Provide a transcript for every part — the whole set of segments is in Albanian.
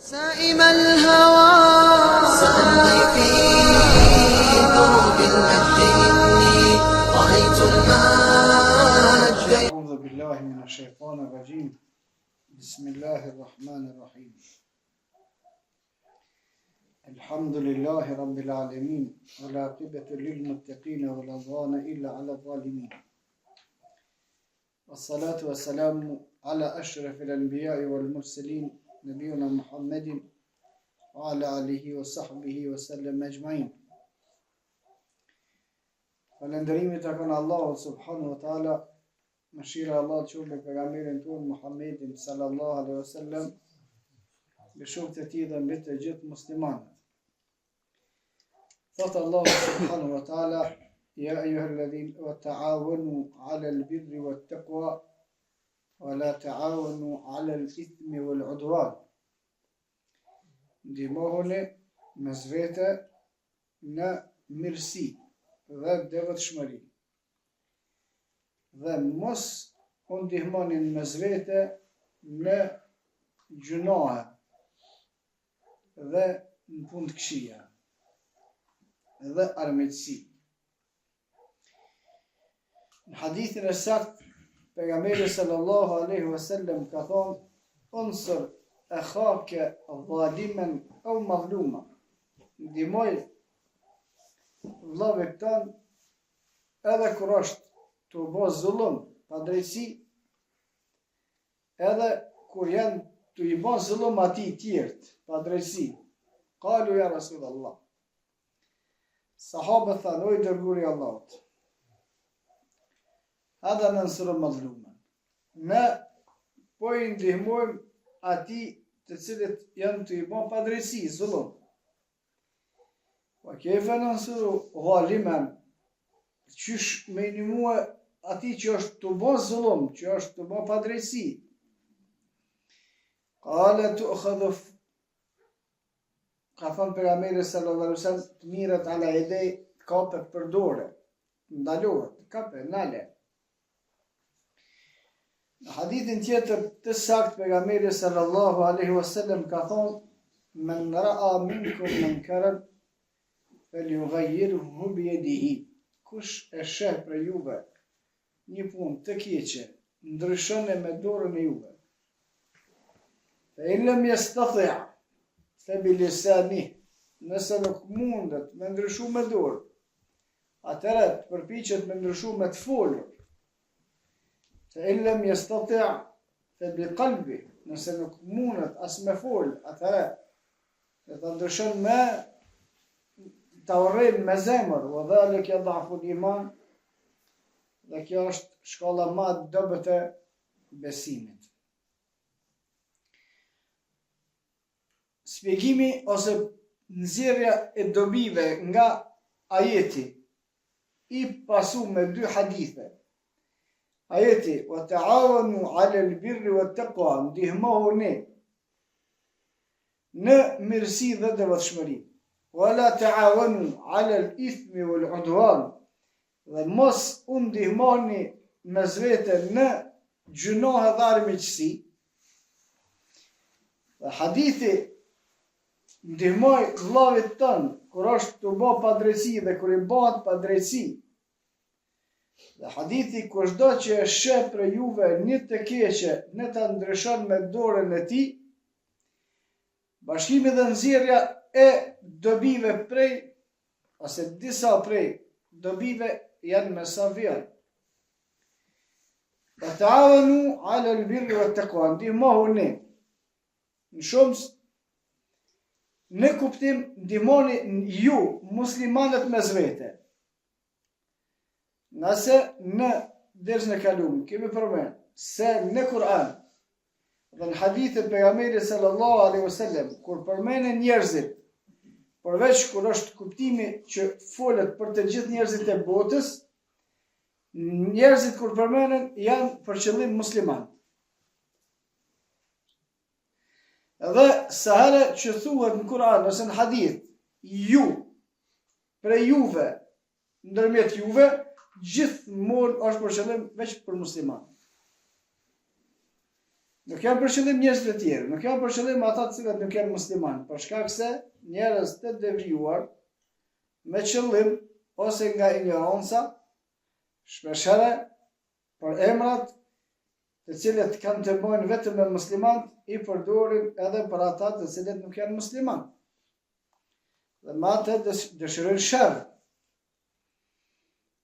سائم الهوى سأمضي في دروب المجد إني رأيت المجد. أعوذ بالله من الشيطان الرجيم. بسم الله الرحمن الرحيم. الحمد لله رب العالمين والعاقبة للمتقين ولا عدوان إلا على الظالمين. والصلاة والسلام على أشرف الأنبياء والمرسلين نبينا محمد وعلى آله وصحبه وسلم أجمعين. Falëndërimi të kanë Allahu subhanahu wa taala, mëshira Allah të qoftë me pejgamberin ton Muhammedin sallallahu alaihi wasallam, me shokët e tij dhe mbi të gjithë muslimanët. Thot Allahu subhanahu wa taala: Ya ayyuhalladhina wa ta'awanu 'alal birri wat taqwa wa la ta'awanu 'alal ithmi wal 'udwan. Ndihmohuni mes vete në mirësi dhe devotshmëri. Dhe mos u ndihmonin mes vete në gjunohe dhe në punë të këqija dhe armiqësi. Në hadithin e saktë, pejgamberi sallallahu alaihi wasallam ka thonë: "Unsur akhaka zaliman aw mazluma." Ndihmoj vëllezërit tanë edhe kur është të bë zullum, pa drejtësi, edhe kur janë të i bën zullum atij tjerët, pa drejtësi. Qalu ya Rasulullah. Sahabët thanë: "O i dërguari i Allahut, hadha nansuru mazluman." Ne po i ndihmojmë atij të cilët janë të i bën pa drejtësi, zullum. Wa kayfa nansuru zaliman? Qysh me ndihmua atij që është të bën zullum, që është të bën pa drejtësi? Qala tu'khadhu, ka thënë pejgamberi sallallahu alaihi wasallam, të mirët ala yadej, kapet për dorë, ndalohet, kapet nale. Në hadithin tjetër të saktë, pejgamberi sallallahu alaihi wasallam ka thonë: "Men ra'a minkum munkaran falyughayyirhu biyadihi." Kush e sheh për juve një punë të keqe, ndryshon e me dorën e juve. Fa in lam yastati' fa bilisanihi. Nëse nuk mundet me ndryshu me dorë, atëherë të përpiqet me ndryshu me të folur. Fa in lam yastati' fa biqalbi. Nëse nuk mundet as me fol, atëherë të ndryshon me ta urrejnë me zemër, wa dhalika yadhafu al-iman, dhe kjo është shkalla më e dobët e besimit. Shpjegimi ose nxjerrja e dobive nga ajeti i pasur me dy hadithe. Ajeti: "Wa ta'awanu 'alal birri wat taqwa", ndihmohuni në mirësi dhe devotshmëri. "Wala ta'awanu 'alal ithmi wal 'udwan", dhe mos u ndihmoni mes vete në gjunohe dhe armiqësi. Dhe hadithi ndihmoj vllavit tënë kur është të bë pa drejtësi dhe kur i bëhet pa drejtësi. Dhe hadithi: "Kushdo që e sheh për juve një të keqe, ne ta ndryshon me dorën e tij." Bashkimi dhe nxjerrja e dobive prej, ose disa prej dobive janë me sa vjen. Wa ta'awanu 'alal birri wat taqwa, ndihmohuni në shumës, në kuptim ndihmoni ju muslimanët mes vete. Nëse në dersën e kaluar kemi përmend se në Kur'an dhe në hadithet pejgamberit sallallahu alaihi wasallam, kur përmenden njerëzit, përveç kur është kuptimi që folet për të gjithë njerëzit e botës, njerëzit kur përmenden janë për qëllim musliman. Edhe sa herë që thuhet në Kur'an ose në hadith ju, për juve, ndërmjet juve, gjithmonë është për qëllim veç për musliman. Nuk janë për qëllim njerëzit e tjerë, nuk janë për qëllim ata të cilët nuk janë musliman, për shkak se njerëz të devijuar me qëllim ose nga ignoranca, shpeshherë për emrat të cilët kanë të bëjnë vetëm me musliman, i përdorin edhe për ata të cilët nuk janë musliman. Dhe me atë dëshirojnë sherr.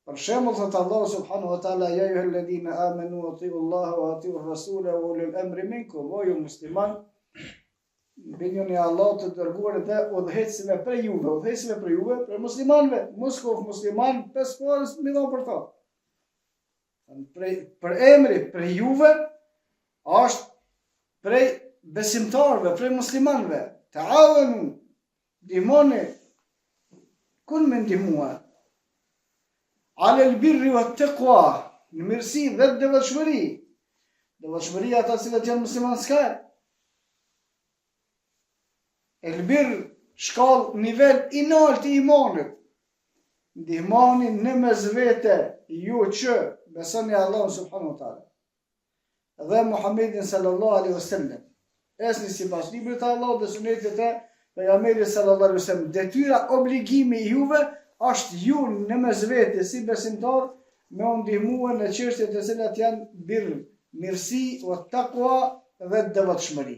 Për shembull, thot Allahu subhanahu wa taala: "Ya ayyuhalladhina amanu atii'u Allaha wa atii'u ar-rasula wa ulil amri minkum." O ju musliman, binjuni Allahut të dërguar dhe udhëheqësve për juve, për muslimanëve, mos kof musliman, pesë forës mi dhon për to. Për emri për juve është prej besimtarëve, prej muslimanëve. Ta'awanu, ndihmoni, kun me ndihmua. Ale l-birri wa t-taqwa, në mirësi dhe devotshmëri. Devotshmëria ata cilët janë musliman s'ka. El-birr shkallë nivel i lartë i imanit. Ndihmoni në mes vete ju që besoni Allahun subhanahu wa taala dhe Muhammedin sallallahu alaihi wasallam. Esni sipas librit të Allahut dhe sunetit të pejgamberit sallallahu alaihi wasallam. Detyra, obligimi i juve është ju në mes vete si besimtar me u ndihmua në çështjet e cilat janë birr, mirësi, o taqwa dhe devotshmëri.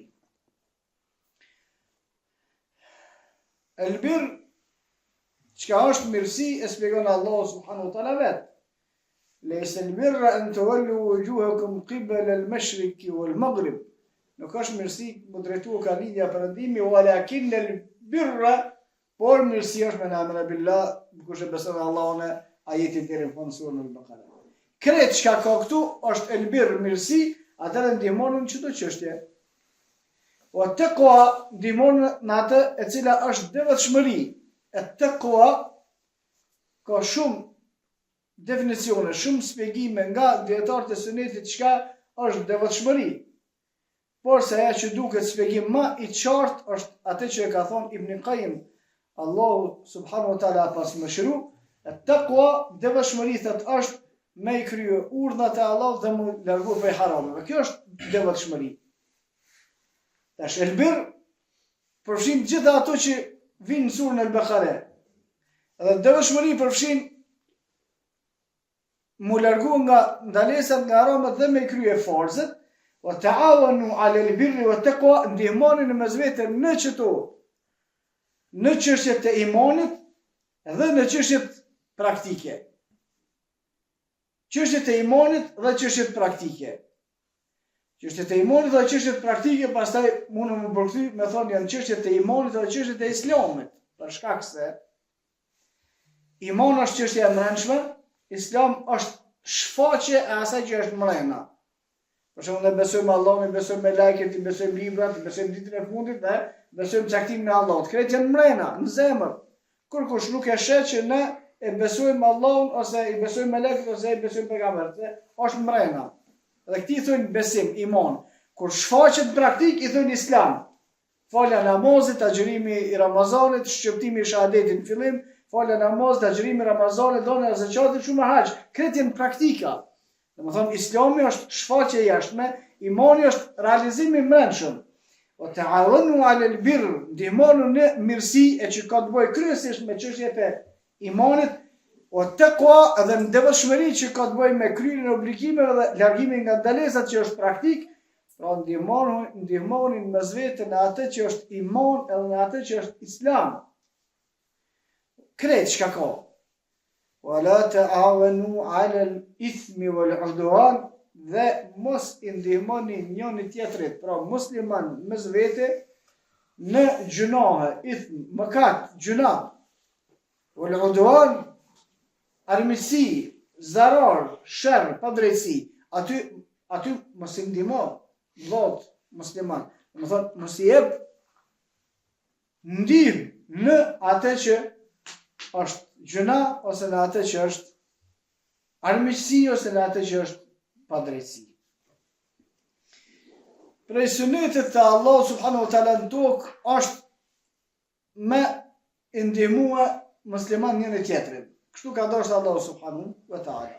El birr, çka është mirësi, e shpjegon Allahu subhanahu wa taala vet. Laysa al-birra an tuwallu wujuhakum qibala al-mashriqi wal-maghrib. Nuk është mirësi mu drejtu ka linja perëndimi, walakin al-birra, por mirësi është me namën e billah, kush e beson Allahun, ajetin deri në fund surën Al-Baqara. Kretë çka ka këtu është el birr, mirësi, atëherë ndihmon në çdo çështje. O taqwa ndihmon në atë e cila është devotshmëri. E taqwa ka shumë definicione, shumë shpjegime nga dietarët e sunetit çka është devotshmëri. Por se ajo që duket shpjegim më i qartë është atë që e ka thonë Ibn Qayyim, Allahu subhanahu wa taala pas më shëru, taqwa devotshmëri thot është me i krye urdhat e Allahut dhe mu largu prej harameve. Kjo është devotshmëri. Tash el birr përfshin gjitha ato që vinë në surën Al-Baqara. Dhe devotshmëri përfshin mu largu nga ndalesat, nga haramat dhe me i krye farzet. Wa ta'awanu 'ala al-birri wa taqwa, ndihmoni në mes vete në çto, në çështjet e imanit dhe në çështjet praktike. Çështjet e imanit dhe çështjet praktike. Çështjet e imanit dhe çështjet praktike, pastaj mundem më përkthy me thonë janë çështjet e imanit dhe çështjet e islamit, për shkak se iman është çështja e brendshme, islam është shfaqje e asaj që është mrena. Për shembull, ne besojmë Allahun, besojmë me lajket, besojmë librat, besojmë ditën e fundit dhe besojmë caktimin e Allahut. Këto janë mrena në zemër. Kur kush nuk e sheh që ne e besojmë Allahun ose i besojmë me lajket ose i besojmë pejgamberit, është mrena. Dhe këti i thonë besim, iman. Kur shfaqet praktik i thonë islam. Falja namazit, agjërimi i Ramazanit, shqiptimi i shahadetit në fillim, falja namazit, agjërimi i Ramazanit, dhënia e zakatit, shumë hax. Këto janë praktika. Domethënë islami është shfaqje e jashtme, imani është realizimi i mbrëmshëm. O ta'awanu 'ala al-birr, ndihmoni në mirësi e që ka të bëjë kryesisht me çështjet e imanit, o taqwa dhe në devotshmëri që ka të bëjë me kryerjen e obligimeve dhe largimin nga ndalesat që është praktik. Pra ndihmoni në mes vete në atë që është iman edhe në atë që është islam. Kretë çka ka. Wala ta'awanu 'ala al-ithmi wal-'udwan, dhe mos i ndihmoni njëri tjetrit, pra musliman mes vete në gjunahe, ithm, mëkat, gjuna, wal-'udwan, armiqsi, zarar, sherr, padrejtësi. Aty mos i ndihmo vllot musliman. Do të thotë mos i jep ndihmë në atë që është gjuna ose në atë që është armiqsi ose në atë që është padrejtësi. Prej sunetit të Allah subhanahu wa taala në tokë është me ndihmua musliman njëri tjetrin. Kështu ka dashur Allah subhanahu wa taala.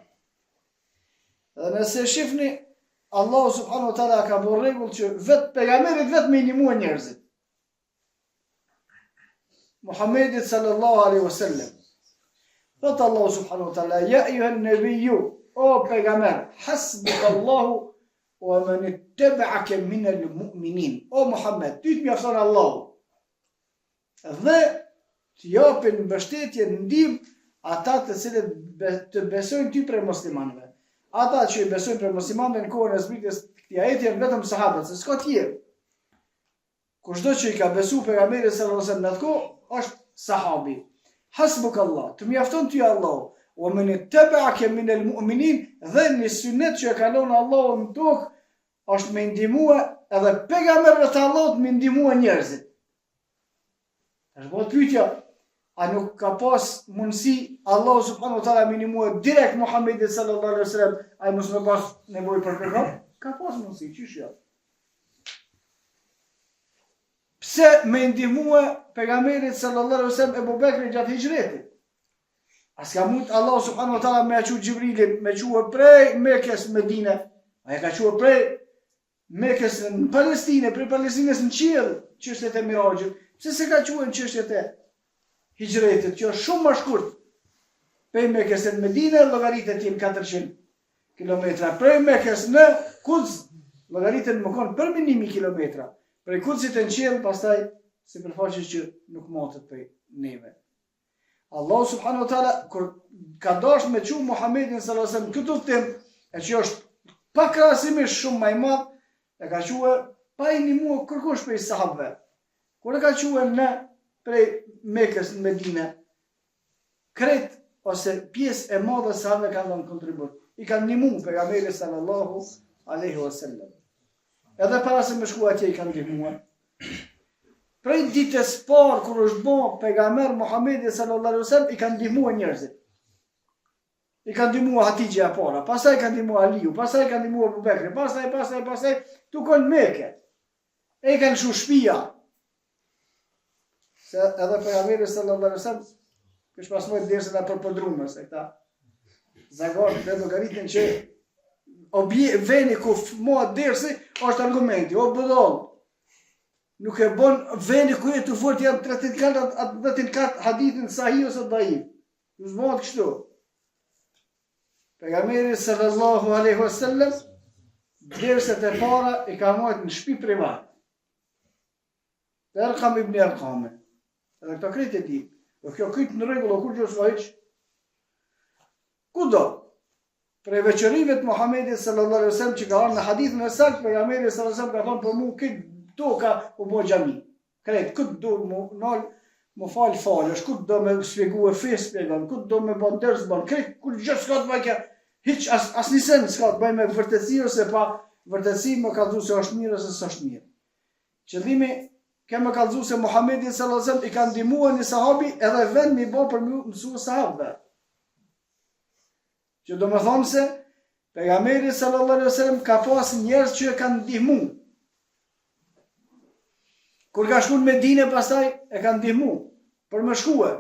Dhe nëse shifni Allahu subhanahu wa taala ka bërë rregull që vetë pejgamberit vetë me ndihmua njerëzit. Muhammedit sallallahu alaihi wasallam. Thot Allahu subhanahu wa taala: "Ya ayyuhan nabiyyu", o pejgamber, "hasbuka Allahu wa man ittaba'aka min al-mu'minin." O Muhammed, ty të mjafton Allahu. Dhe të japin mbështetje, ndihmë ata të cilët të besojnë ty prej muslimanëve. Ata që i besojnë prej muslimanëve në kohën e zbritjes të këtij ajeti janë vetëm sahabët, se s'ka tjerë. Kushdo që i ka besu pejgamberit sallallahu alaihi wasallam në atë kohë është sahabi. Hasbuk Allah, të mjafton ty Allahu, wa man ittaba'aka min al-mu'minin, dhe në sunet që e kalon Allahu në tokë është me ndihmua edhe pejgamberët të Allahut me ndihmua njerëzit. Është bëhet pyetja, a nuk ka pas mundësi Allahu subhanahu wa taala me ndihmua direkt Muhammedit sallallahu alaihi wasallam, ai mos më pas nevojë për kërkon? Ka pas mundësi, çish jo. Pse me ndihmua pejgamberit sallallahu alaihi wasallam Ebu Bekri gjatë hijretit? As ka mund Allahu subhanahu wa taala me aqu Gjibrilin, me quë prej Mekës në Medinë, ai ka quë prej Mekës në Palestinë, prej Palestinës në qiell, çështjet e Miraxhit. Pse se ka quën çështjet e hijretit, që është shumë më shkurt. Prej Mekës në Medinë llogaritet janë 400 kilometra. Prej Mekës në Kuds llogaritet më kon për minimi kilometra. Prej Kudsit në qiell, pastaj sipërfaqe që nuk motet prej neve. Allahu subhanahu wa taala kur ka dashur me çu Muhammedin sallallahu alaihi wasallam këtu tim, e që është pa krahasimisht shumë më i madh, e ka quë pa i ndihmuar kërkush prej sahabëve. Kur e ka quë në prej Mekës në Medinë, kret ose pjesë e madhe e sahabëve kanë dhënë kontribut. I kanë ndihmuar pejgamberin sallallahu alaihi wasallam. Edhe para se me shku atje i kanë ndihmuar. Prej ditës parë kur është bërë pejgamber Muhammedi sallallahu alaihi wasallam i kanë ndihmuar njerëzit. I kanë ndihmuar Hatixha e para, pastaj kanë ndihmuar Aliu, pastaj kanë ndihmuar Abu Bekri, pastaj tukon Mekë. E kanë shu shtëpia. Se edhe pejgamberi sallallahu alaihi wasallam kish pasmoj dersën atë përpodrume se këta zagon dhe llogaritën që veni ku moha dersi është argumenti, o budall. Nuk e bon veni ku e të fort janë 34 hadithin sahih ose dhaif. Nuk zbohet kështu. Pejgamberi sallallahu alaihi wasallam derset e para i ka marrë në shtëpi privat. Erkam ibn Erkam. Edhe këto krejt e di. Do kjo kryt në rregull, kur gjë s'ka hiç. Kudo? Prej veçorive të Muhammedit sallallahu alaihi wasallam që ka ardhur në hadithin e saktë, pejgamberi sallallahu alaihi wasallam ka thonë për mua këtë toka u bë xhami. Krejt këtë do më fal falësh, këtë do më shpjegue fes shpjegon, këtë do më bën ders bën, krejt kur gjë s'ka të bëjë hiç as nisen s'ka të bëjë me vërtetësi ose pa vërtetësi, më ka thënë se është mirë ose s'është mirë. Qëllimi kemë ka thënë se Muhammedi sallallahu alaihi wasallam i ka ndihmuar një sahabi edhe vend mi bë për mësues sahabëve. Që do më thonë se pejgamberi sallallahu alaihi wasallam ka pas njerëz që e kanë ndihmuar. Kur ka shkuar në Medinë pastaj e kanë ndihmuar për më shkuë.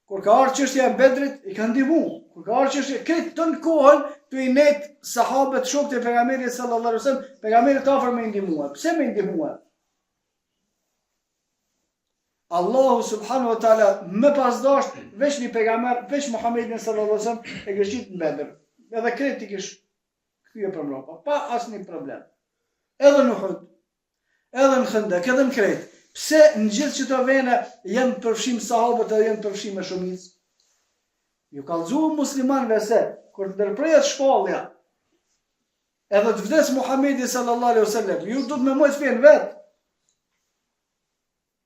Kur ka ardhur çështja e Bedrit i kanë ndihmuar. Kur ka ardhur çështja këtë ton kohën tu i net sahabët shokët e pejgamberit sallallahu alaihi wasallam, pejgamberi ka ofruar me ndihmuar. Pse me ndihmuar? Allahu subhanahu wa taala më pas dash veç një pejgamber, veç Muhammedin sallallahu alaihi wasallam e gëshit në Bedr. Edhe kreti kish kthye për mbrapa, pa asnjë problem. Edhe në Uhud, edhe në Khandaq, edhe në Kret. Pse në gjithë çdo vende janë përfshim sahabët edhe janë përfshim me shumicë? Ju kallëzuan muslimanëve se kur ndërprehet shpallja, edhe të vdes Muhammedi sallallahu alaihi wasallam, ju duhet me mos fen vet.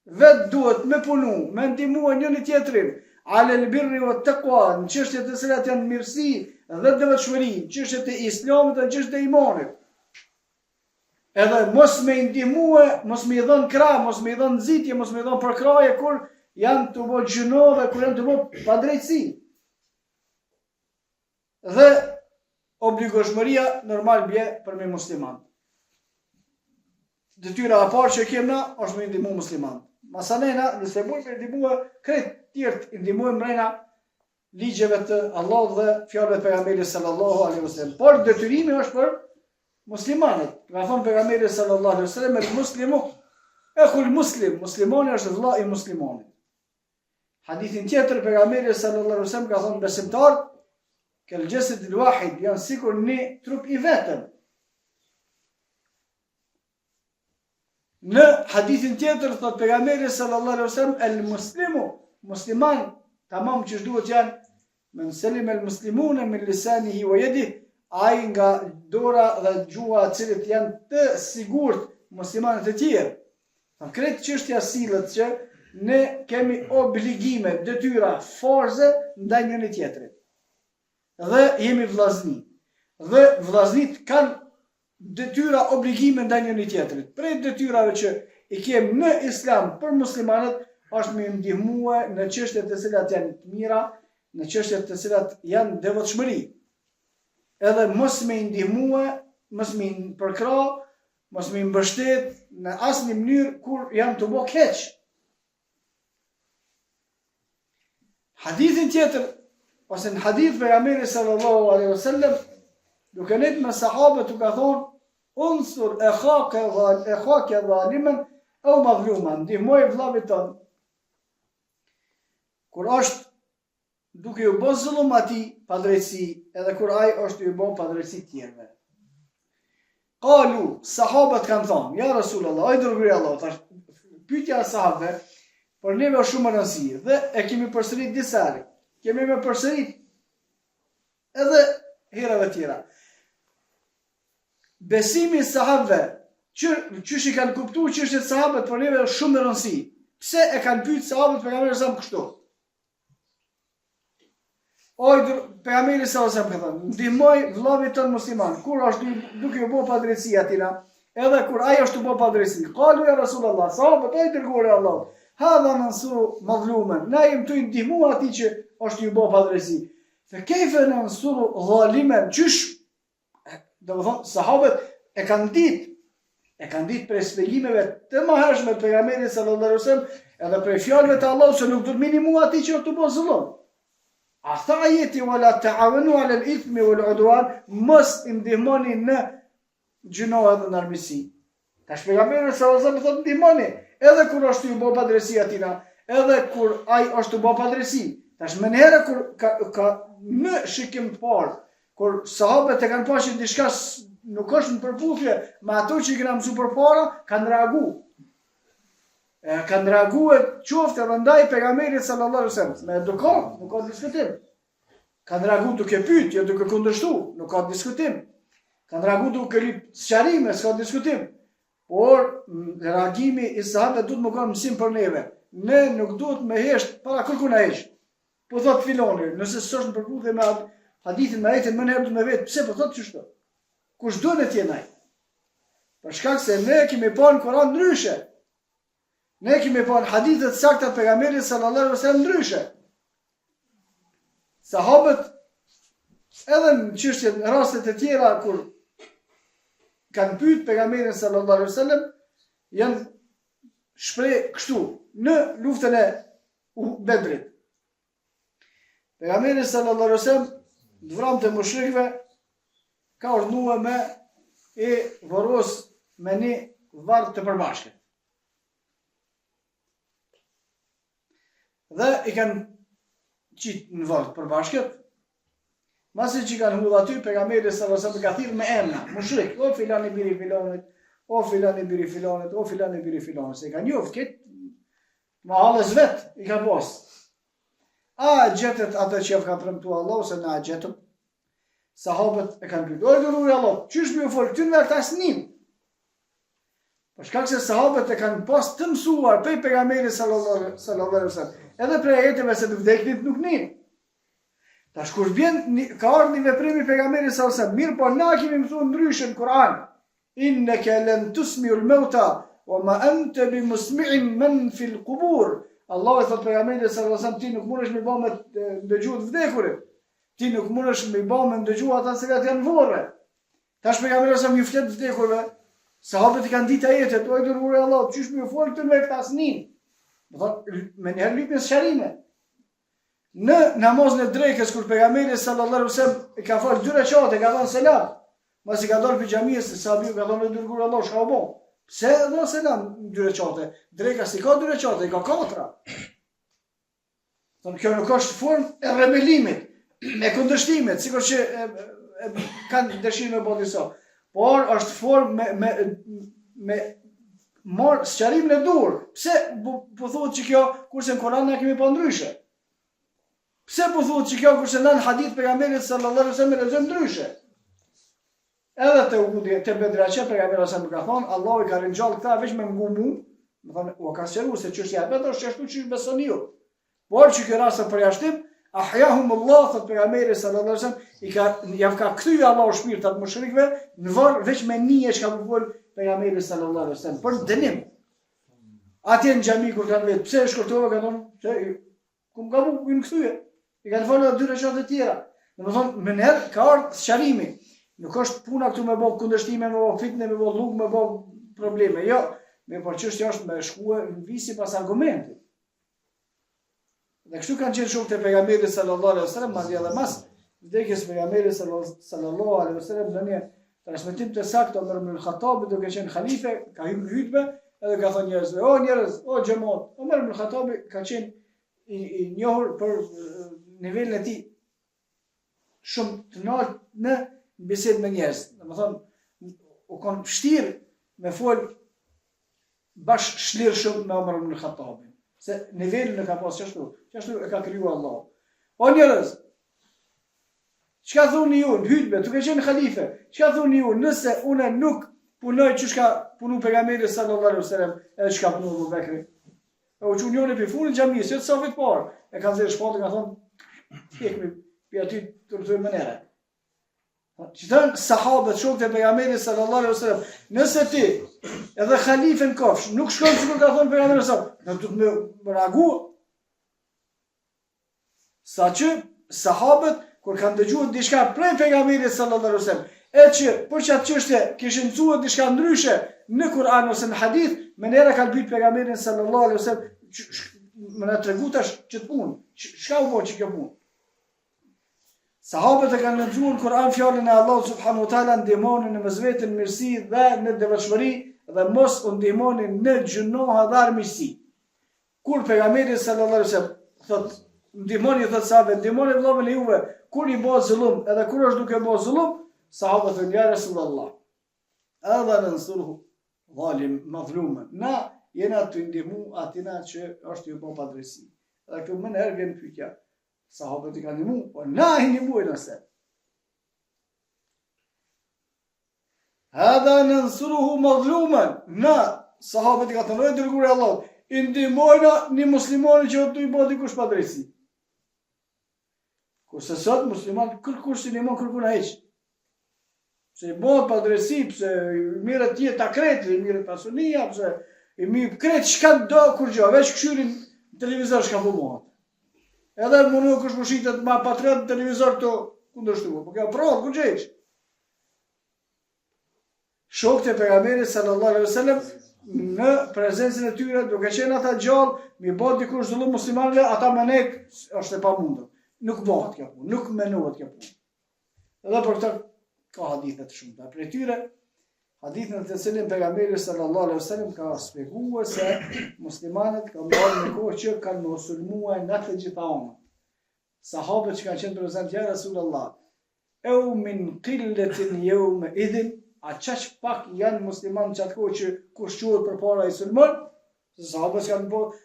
Vetë duhet me punu, me ndihmua njëri tjetrin, alel birri wa taqwa, në çështjet e cilat janë mirësi dhe devotshmëri, çështjet e Islamit dhe çështjet e imanit. Edhe mos me ndihmua, mos me i dhën krah, mos me i dhën nxitje, mos me i dhën përkraje kur janë të bë gjunove, kur janë të bë padrejtësi. Dhe obligoshmëria normal bie për me musliman. Detyra e parë që kemë na është me ndihmu musliman. Masanena, nëse mund me ndihmua krejt tjertë, i ndihmojmë mrena ligjeve të Allahut dhe fjalëve të pejgamberit sallallahu alaihi wasallam. Por detyrimi është për muslimanët. Ka thonë pejgamberi sallallahu alaihi wasallam, el-muslimu akhul muslim, muslimani është vëlla i muslimanit. Hadithin tjetër pejgamberi sallallahu alaihi wasallam ka thonë besimtarët kal jasad al-wahid, janë sikur një trup i vetëm. Në hadithin tjetër thot pejgamberi sallallahu alaihi wasallam el-muslimu, musliman tamam që duhet janë men selim el-muslimuna min lisanihi wa yadihi, ai nga dora dhe gjua të cilët janë të sigurt muslimanët e tjerë. Konkret çështja sillet që ne kemi obligime, detyra, forze ndaj njëri tjetrit. Dhe jemi vllazni. Dhe vllaznit kanë detyra, obligime ndaj njëri tjetrit. Prej detyrave që i kemi në Islam për muslimanët është me ndihmue në çështjet të cilat janë të mira, në çështjet të cilat janë devotshmëri. Edhe mos me ndihmue, mos me përkra, mos me mbështet në asnjë mënyrë kur janë të bë keq. Hadithin tjetër, ose në hadith pejgamberi sallallahu alaihi wasallam, duke nejtë me sahabët u ka thonë, unsur ekhake dhaliman au madhluman, ndihmoj vllavit tënd. Kur është duke ju bë zullum atij pa drejtësi, edhe kur ai është ju bë pa drejtësi tjerëve. Qalu, sahabët kanë thonë, ja Rasulullah, ai dërguari i Allahut, pyetja e sahabëve por neve është shumë e rëndësishme dhe e kemi përsërit disa herë. Kemi me përsërit edhe herave tjera. Besimi i sahabëve, çysh i kanë kuptuar çështjet e sahabët për neve është shumë e rëndësishme. Pse e kanë pyetur sahabët pejgamberin sa kështu? Pejgamberi sa ose më thonë, ndihmoj vllavin tënd musliman, kur është duke u bë padrejtësi atina, edhe kur ai është u bë padrejtësi. Qalu ya Rasulullah, sahabët ai dërguari i Allahut, hadha nansuru madhluman, na jemi të ndihmu atij që është ju bë padrejtësi. Fe kayfa nansuru zaliman, çysh? Do të thonë sahabët e kanë ditë për shpjegimeve të mëhershme të pejgamberit sallallahu alaihi wasallam, edhe për fjalëve të Allahut se nuk do të minimu atij që është u bë zullum. Ata ajeti wala ta'awanu 'ala al-ithmi wal-'udwan, mos ndihmoni në gjinoa dhe në armisi. Tash pejgamberi sallallahu alaihi wasallam thotë ndihmoni, edhe kur është ju bë padrejtësi atina, edhe kur ai është u bë padrejtësi. Tash më herë kur ka në shikim të parë, kur sahabët e kanë pasur diçka nuk është në përputhje me ato që i kanë mësuar përpara, kanë reaguar. Kanë reaguar qoftë edhe ndaj pejgamberit sallallahu alaihi wasallam, me edukon, nuk ka diskutim. Kanë reaguar duke pyet, jo duke kundërshtuar, nuk ka diskutim. Kanë reaguar duke lyp sqarime, s'ka diskutim. Por reagimi i sahabëve duhet të më kanë mësim për neve. Ne nuk duhet me hesht para kërku na hesh. Po thot filoni, nëse s'është në përputhje me hadithin me ajetin më herë me vet, pse po thot çështë? Kush duhet të jenë ai? Për shkak se ne kemi pa në Kur'an ndryshe. Ne kemi pa në hadithet sakta të pejgamberit sallallahu alaihi wasallam ndryshe. Sahabët edhe në çështjet në rastet e tjera kur kanë pyet pejgamberin sallallahu alaihi wasallam janë shpreh kështu në luftën e Bedrit. Pejgamberi sallallahu alaihi wasallam vrante mushrikëve ka urdhnuar me e varros me një varr të përbashkët. Dhe i kanë qitë në varr të përbashkët. Masi që kanë hudhur aty, pejgamberi sallallahu alaihi wasallam ka thirrë me emra, mushrik, o filani biri filonit, o filani biri filonit, o filani biri filonit. Se i kanë njoftë këtë mahallës vet i ka pas. A gjetet atë që ka premtuar Allahu se na gjetëm. Sahabët e kanë pyetur, o dërguari i Allahut, çish më fol ty me ata snin? Për shkak se sahabët e kanë pas të mësuar prej pejgamberit sallallahu alaihi wasallam. Edhe prej ajeteve se të vdeknit nuk nin. Tash kur vjen ka ardhur një veprim i pejgamberit sallallahu alaihi wasallam, mirë po na kemi mësuar ndryshe në Kur'an. Innaka lan tusmi'ul mauta wa ma anta bimusmi'in man fil qubur. Allahu e thot pejgamberit sallallahu alaihi wasallam, ti nuk mundesh me bë me dëgjuar të vdekurit. Ti nuk mundesh me bë me dëgjuar ata që janë vorre. Tash pejgamberi sallallahu alaihi wasallam ju flet vdekurve. Sahabët i kanë ditë ajetet, o dërguari i Allahut, çish më fol këtë me këta snin? Do thotë me një herë lypën sqarime. Në namazin e drekës kur pejgamberi sallallahu alaihi wasallam e ka fal 2 rekate, ka dhënë selam. Mas i ka dalë për xhamisë, se sahabiu ka thonë dërguar Allah shka u bon. Pse edhe selam 2 rekate? Dreka si ka 2 rekate, i ka 4. Thonë kjo nuk është formë e rebelimit, e kundërshtimit, sikur që kanë dëshirë me bëu disa. Por është formë me marr sqarimin e dur. Pse po thuhet që kjo kurse në Kur'an na kemi pa ndryshe? Pse po thuhet që kjo kurse në hadith pejgamberit sallallahu alaihi wasallam lexojmë ndryshe? Edhe te Uhudi, te Bedraqe pejgamberi sa më ka thonë, Allahu i ka ringjall këta veç me ngumu, do thonë u ka sqaruar se çështja e vet është ashtu siç besoni ju. Por që ky rast për jashtim, ahyahum Allah thot pejgamberi sallallahu alaihi wasallam ja ka kthyer Allahu shpirtat mushrikëve në varr veç me nije çka po fol pejgamberi sallallahu alaihi wasallam për dënim. Atje në xhami kur kanë vetë, pse e shkurtova ka thonë, se kum gabu u kthye. I kanë folur 2 rrethana të tjera. Domethënë më herë ka ardhur sqarimi. Nuk është puna këtu me bë kundërshtime, me bë fitnë, me bë lugë, me bë probleme. Jo, me por çështja është me shkuar në visi pas argumentit. Dhe kështu kanë qenë shokët e pejgamberit sallallahu alaihi wasallam, madje edhe mas vdekjes pejgamberit sallallahu alaihi wasallam në një transmetim të saktë Omer ibn al-Khattab duke qenë halife, ka hyrë në hutbë edhe ka thënë njerëzve, o njerëz, o xhamat, Omer ibn al-Khattab ka qenë i njohur për nivelin e tij shumë të lartë në bisedë me njerëz. Domethënë u kanë vështirë me fol bash shlirshëm me Omer ibn al-Khattabin. Se nivelin e ka pas qashtu e ka krijuar Allah. O njerëz, çka thoni ju në hutbë, duke qenë halife, çka thoni ju nëse unë nuk punoj çu ka punu pejgamberi sallallahu alaihi wasallam, edhe çka punu Abu Bekri. E u çunjoni për fundin e xhamisë, se sa vit parë, e kanë dhënë shpatën, ka thonë, "Hekmi, pi aty të rrezoj më nere." Qëtën sahabët, shokët e pejgamberit sallallahu alaihi wasallam, nëse ti edhe halifen kofsh, nuk shkon sikur ka thonë pejgamberi sallallahu alaihi wasallam, do të më reagu. Saqë sahabët kur kanë dëgjuar diçka prej pejgamberit sallallahu alaihi wasallam, e që për çat çështje kishin mësuar diçka ndryshe në Kur'an ose në hadith, më nera kanë pyet pejgamberin sallallahu alaihi wasallam, më na tregu tash ç't punë, çka u bë kjo punë? Sahabët e kanë lexuar Kur'an fjalën e Allahut subhanahu wa taala, ndihmonin në mesvetin mirësi dhe në devotshmëri dhe mos u ndihmonin në gjunoha dhe armiqësi. Kur pejgamberi sallallahu alaihi wasallam thotë ndihmoni thotë sahabët, ndihmoni vëllezërin e juve kur i bëhet zullum, edhe kur është duke bëhet zullum, sahabët thonë ja Rasulullah. Adha nansuruhu zalim mazluman. Na jena të ndihmu atina që është ju bë padrejsi. Dhe këtu më herë vjen pyetja. Sahabët i kanë ndihmu, po na i ndihmojnë ose. Hadha nansuruhu mazluman. Na sahabët i kanë thënë dërguari Allah, i ndihmojnë një musliman që do i bëjë dikush padrejsi. Kurse sot musliman kërkush i ndihmon kërkun ai. Pse i bëhet padrejsi, pse mirë atje ta kreti, mirë pasunia, pse i mirë kret çka do kur gjë, veç kshyrin televizor çka po bëhet. Edhe më nuk është pushitet ma patriot në televizor të kundërshtuar, po kjo provë ku gjeq. Shokët e pejgamberit sallallahu alaihi wasallam në prezencën e tyre, duke qenë ata gjallë, mi bëhet dikush zullum muslimanëve, ata menek është e pamundur. Nuk bëhet kjo punë, nuk menohet kjo punë. Edhe për këtë ka hadithe të shumta. Për tyre hadithin të cilin pejgamberi sallallahu alaihi wasallam ka shpjeguar se muslimanët kanë marrë në kohë që kanë musulmuar nga të gjitha anët. Sahabët që kanë qenë prezant ja Rasulullah, "Eu min qillatin yawma idhin", a çaq pak janë muslimanë në atë kohë që kush quhet përpara i sulmon, sahabët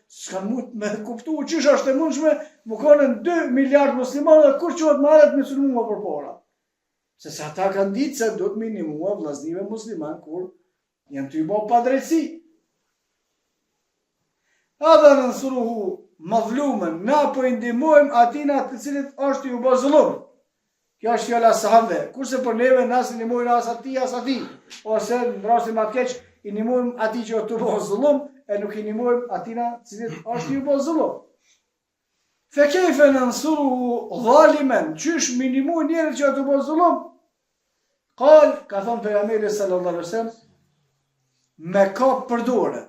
s'kan mund me kuptuar çish është e mundshme, më kanë 2 miliard muslimanë kur quhet marrët me sulmuar përpara. Se ata kanë ditë se do të minimua vllaznive musliman kur janë të i bë padrejsi. Adha nansuruhu mazluman, na po i ndihmojmë atina të cilët është ju bë zullum. Kjo është fjala e sahabëve. Kurse për neve nas i ndihmojnë as atij, ose në rastin më të keq i ndihmojmë atij që të bë zullum, e nuk i ndihmojmë atina të cilët është ju bë zullum. Fe kejfe nansuruhu zaliman, qysh minimojnë njerëz që të bë zullum? Ka thonë pejgamberi sallallahu alaihi wasallam, me kap për dorë.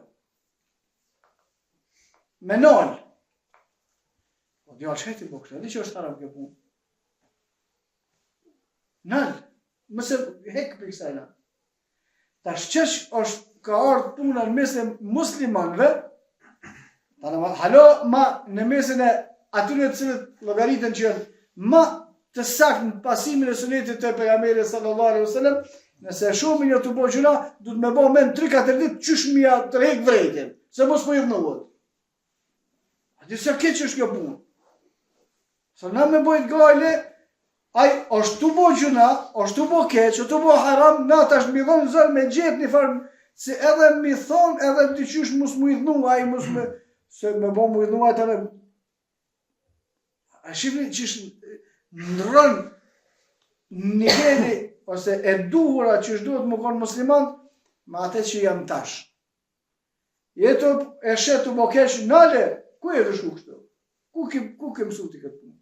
Me nal. Po shketi po kështu, di që është haram kjo punë. Nal, mëse hek për kësajna. Tash qësh është ka ardhur puna në mes e muslimanëve, halo ma në mesin e atyre të cilët llogaritën që janë më të saktë në pasimin e sunetit të pejgamberit sallallahu alaihi wasallam, nëse shumë një të bëjë gjuna, du të më bëj mend 3-4 ditë çysh më ja tërheq vërejtën, se mos po jevnohet. Atë sa keq është kjo punë. Sa na më bëjt gale, ai është të bëjë gjuna, është të bëjë keq, të bëjë haram, na tash më dhon zor me gjet në farë se edhe më thon, edhe dyqysh mos më i thnu, ai mos më se më bë më i thnu atë. A shihni çish ndron niveli ose e duhura që duhet më konë musliman me atë që jam tash. Jeto e shetu më kesh nale, ku e rëshu kështu? Ku ke mësu ti këtë punë?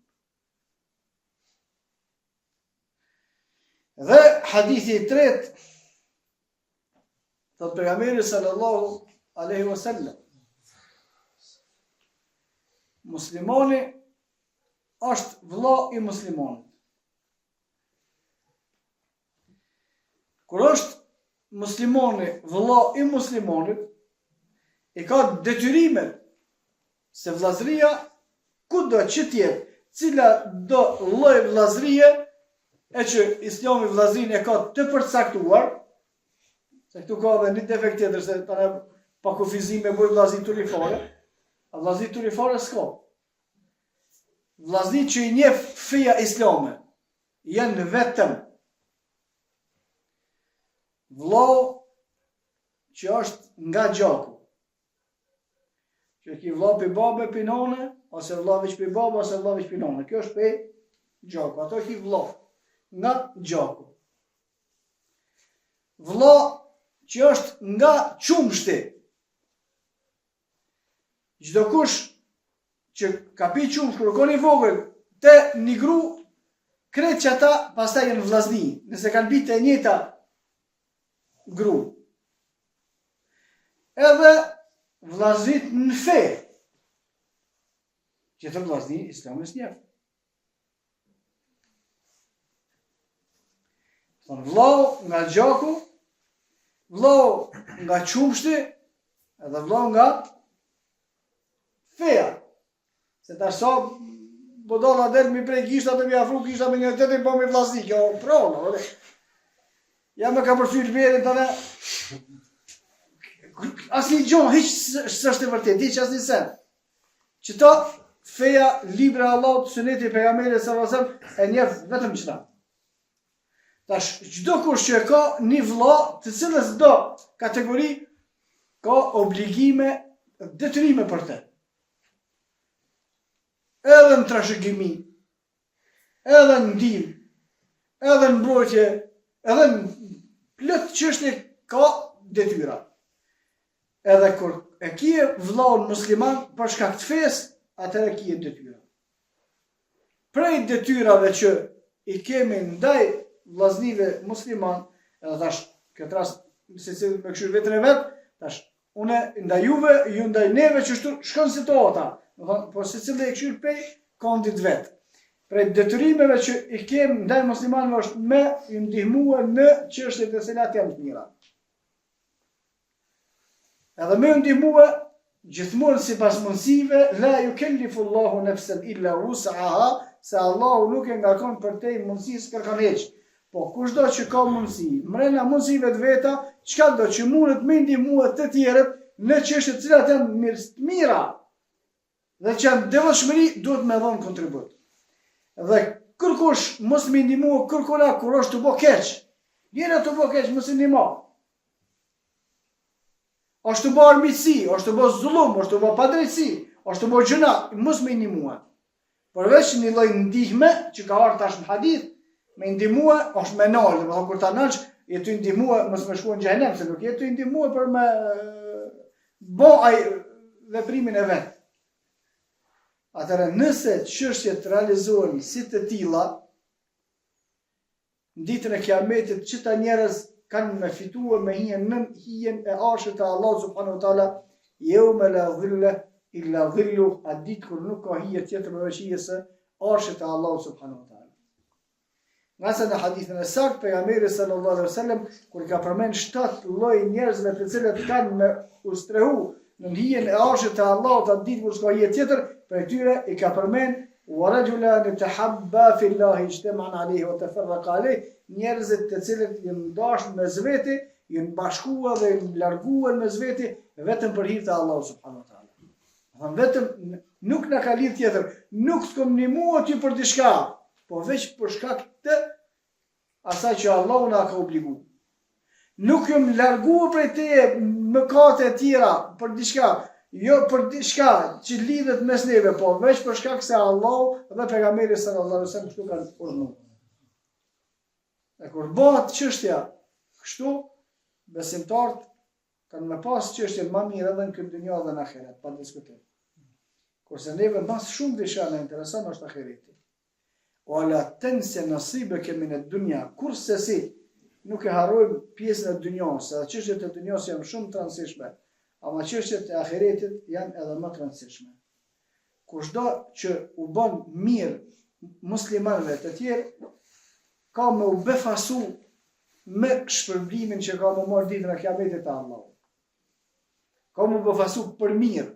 Dhe hadithi i tretë, thot pejgamberi sallallahu alaihi wasallam, muslimani është vëlla i muslimanit. Kur është muslimani vëlla i muslimanit, e ka detyrime se vllazëria kudo që tjetë, cila do lloj vllazërie, e që Islami vllazërinë e ka të përcaktuar, se këtu ka edhe një defekt tjetër, se tani pa kufizime bëj vllazëri turifare, a vllazëri turifare s'ka. Vllazëri që i njeh feja islame janë vetëm vllau që është nga gjaku, që ki vllau për babe për nane, ose vllau veç për babe, ose vllau veç për nane. Kjo është për gjaku, ato ki vllau nga gjaku. Vllau që është nga qumshti. Çdo kush që ka pi qumsh, kur ka një vogël, te një gru, kretë që ata pastaj janë vllazni, nëse kanë bitë e njëta gru. Edhe vllazit në fe, që të vllazni islamës njef. Vllau nga gjaku, vllau nga qumshti, edhe vllau nga feja. Se ta sa bodalla del mi prej gishta të mi afru gishta me një tëtin po mi vllazni, kjo prono. Ja me ka përsyr verin të ne. Asnjë gjon, hiç s'është e vërtetë, hiç asnjë sen. Qëto feja, libra Allahut, suneti pejgamberit sallallahu alajhi wasallam e njeh vetëm çta. Tash çdo kush që ka një vëlla, të cilës do kategori ka obligime, detyrime për të. Edhe në trashëgimi, edhe në ndihmë, edhe në mbrojtje, edhe në plot çështje ka detyra. Edhe kur e kije vllaun musliman për shkak të fesë, atëherë kije detyra. Prej detyrave që i kemi ndaj vllaznive musliman, edhe tash këtë rast secili me këshir vetën e vet, tash unë ndaj juve, ju ndaj neve që shkon situata. Po secili e këshir pej kondit vet. Prej detyrimeve që i kemi ndaj muslimanëve është me i ndihmue në çështjet e cilat janë të mira. Edhe me ndihmue gjithmonë sipas mundësive, la yukellifu Allahu nafsan illa wus'aha, se Allahu nuk e ngarkon për te mundësisë kërkan heq. Po kushdo që ka mundësi, mrena mundësive të veta, çka do që mundet me ndihmue të tjerët në çështje të cilat janë të mira dhe që janë devotshmëri, duhet me dhënë kontribut. Dhe kërkush mos me ndihmue kërkona kur është të bë keq. Jena të bë keq, mos i ndihmo. Është të bë armiqësi, është të bë zullum, është të bë padrejtësi, është të bë gjëna, mos me ndihmue. Përveç një lloj ndihme që ka ardhur tash në hadith, me ndihmue është me nal, do kur ta nalsh, je të ndihmue mos më shkuan në xhenem, se nuk je të ndihmue për me bë ai veprimin e vet. Atëra nëse çështjet realizohen si të tilla, në ditën e Kiametit çita njerëz kanë me fituar me hijen e arshit të Allahut subhanahu wa taala, yawma la dhilla illa dhillu, atë ditë kur nuk ka hije tjetër përveç hijes së arshit të Allahut subhanahu wa taala. Nga se në hadithin e sakt, pejgamberi sallallahu alaihi wasallam kur ka përmend 7 lloj njerëzve të cilët kanë me ustrehu në hijen e arshit të Allahut atë ditë kur s'ka jetë tjetër, për tyre i ka përmend wa rajulan tahabba fillahi ijtama'an alayhi wa tafarraqa alayhi, njerëzit të cilët janë dashur mes veti, janë bashkuar dhe janë larguar mes veti vetëm për hir të Allahut subhanahu wa taala. Vetëm nuk na ka lidh tjetër, nuk s'komunimuat ju për diçka, po veç për shkak të asaj që Allahu na ka obliguar. Nuk jam larguar prej teje mëkate e tjera për diçka, jo për diçka që lidhet mes neve, po veç për shkak se Allahu dhe pejgamberi sallallahu alaihi wasallam kështu kanë urdhëruar. E kur bëhet çështja kështu, besimtarët kanë më pas çështje më mirë edhe në këtë dunjë dhe në ahiret, pa diskutim. Kurse neve mas shumë disha në intereson është ahireti. Wala tansa nasibaka min ad-dunya, kurse si nuk e harrojmë pjesën e dunjos, se çështjet e dunjos janë shumë të rëndësishme, ama çështjet e ahiretit janë edhe më të rëndësishme. Kushdo që u bën mirë muslimanëve të tjerë, ka me u befasu me shpërblimin që ka më marrë ditën e kiametit të Allahut. Ka me u befasu për mirë,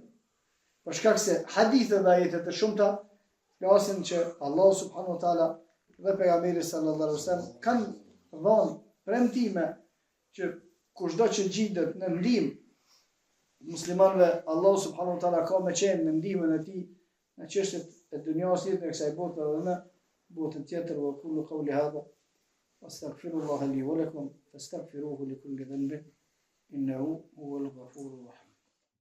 për shkak se hadithet dhe ajetet e shumta flasin që Allah subhanahu wa taala dhe pejgamberi sallallahu alaihi wasallam kanë dhënë premtime që kushdo që gjendet në ndihmë muslimanëve, Allah subhanahu wa taala ka me qenë në ndihmën e tij në çështjet e dunjos në kësaj bote dhe në botën tjetër. Wa kullu qawli hadha astaghfirullaha li wa lakum fastaghfiruhu li kulli dhanbin innahu huwal ghafurur rahim.